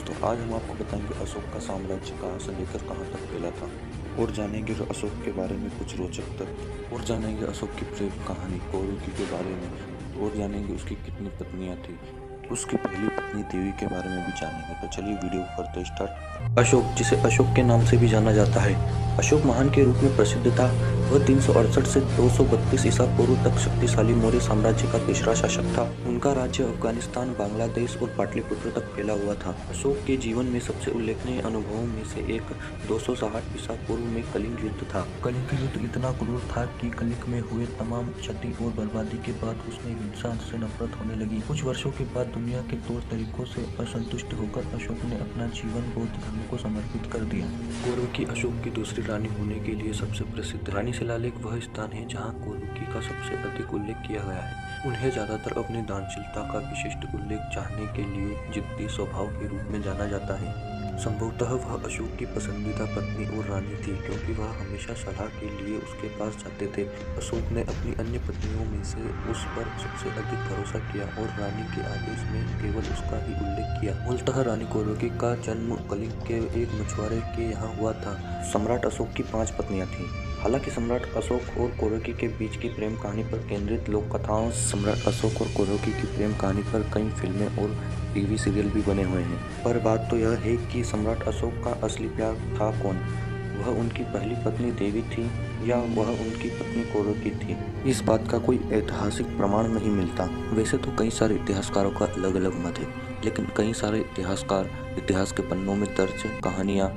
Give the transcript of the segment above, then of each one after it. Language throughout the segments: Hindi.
दोस्तों, आज हम आपको बताएंगे अशोक का साम्राज्य कहाँ से लेकर कहाँ तक फैला था और जानेंगे अशोक के बारे में कुछ रोचक तथ्य और जानेंगे अशोक की प्रेम कहानी कोरुकी के बारे में और जानेंगे उसकी कितनी पत्नियां थी। उसकी पहली पत्नी देवी के बारे में भी जानेंगे। तो चलिए वीडियो को करते स्टार्ट। अशोक, जिसे अशोक के नाम से भी जाना जाता है, अशोक महान के रूप में प्रसिद्ध था। वह 368 से 232 ईसा पूर्व तक शक्तिशाली मौर्य साम्राज्य का तीसरा शासक था। उनका राज्य अफगानिस्तान, बांग्लादेश और पाटलिपुत्र तक फैला हुआ था। अशोक के जीवन में सबसे उल्लेखनीय अनुभवों में से एक 260 ईसा पूर्व में कलिंग युद्ध था। कलिंग युद्ध इतना क्रूर था कि कलिंग में हुए तमाम क्षति और बर्बादी के बाद उसमें हिंसा से नफरत होने लगी। कुछ वर्षों के बाद दुनिया के तौर तरीकों से असंतुष्ट होकर अशोक ने अपना जीवन बौद्ध धर्म को समर्पित कर दिया। कोरुकी अशोक की दूसरी रानी होने के लिए सबसे प्रसिद्ध रानी शिलालेख वह स्थान है जहां कोरुकी का सबसे अधिक उल्लेख किया गया है। उन्हें ज्यादातर अपनी दानशीलता का विशिष्ट उल्लेख चाहने के लिए जिद्दी स्वभाव के रूप में जाना जाता है। संभवतः वह अशोक की पसंदीदा पत्नी और रानी थी, क्योंकि वह हमेशा सलाह के लिए उसके पास जाते थे। अशोक ने अपनी अन्य पत्नियों में से उस पर सबसे अधिक भरोसा किया और रानी के आदेश में केवल उसका ही उल्लेख किया। मूलतः रानी कोरुकी का जन्म कलिंग के एक मछुआरे के यहाँ हुआ था। सम्राट अशोक की 5 पत्नियां थीं। हालांकि सम्राट अशोक और कोरुकी के बीच की प्रेम कहानी पर केंद्रित लोक कथाओं सम्राट अशोक और कोरुकी की प्रेम कहानी पर कई फिल्में और टीवी सीरियल भी बने हुए हैं। पर बात तो यह है कि सम्राट अशोक का असली प्यार था कौन? वह उनकी पहली पत्नी देवी थी या वह उनकी पत्नी कोरुकी थी? इस बात का कोई ऐतिहासिक प्रमाण नहीं मिलता। वैसे तो कई सारे इतिहासकारों का अलग अलग मत है, लेकिन कई सारे इतिहासकार इतिहास के पन्नों में दर्ज कहानियां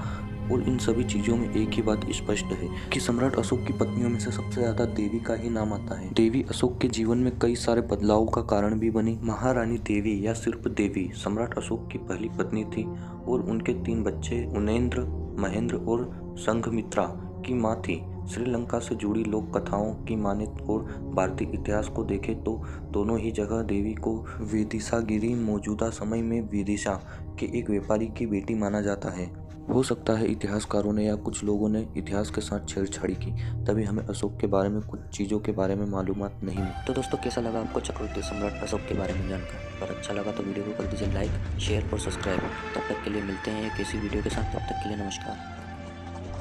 और इन सभी चीजों में एक ही बात स्पष्ट है कि सम्राट अशोक की पत्नियों में से सबसे ज्यादा देवी का ही नाम आता है। देवी अशोक के जीवन में कई सारे बदलावों का कारण भी बनी। महारानी देवी या सिर्फ देवी सम्राट अशोक की पहली पत्नी थी और उनके 3 बच्चे उनेंद्र, महेंद्र और संघमित्रा की माँ थी। श्रीलंका से जुड़ी लोक कथाओं की माने और भारतीय इतिहास को देखें तो दोनों ही जगह देवी को विदिशागिरी मौजूदा समय में विदिशा के एक व्यापारी की बेटी माना जाता है। हो सकता है इतिहासकारों ने या कुछ लोगों ने इतिहास के साथ छेड़छाड़ी की, तभी हमें अशोक के बारे में कुछ चीज़ों के बारे में मालूमात नहीं मिली। तो दोस्तों, कैसा लगा आपको चक्रवर्ती सम्राट अशोक के बारे में जानकर? और अच्छा लगा तो वीडियो को कर दीजिए लाइक, शेयर और सब्सक्राइब। तब तक के लिए मिलते हैं एक ऐसी वीडियो के साथ। तब तक के लिए नमस्कार।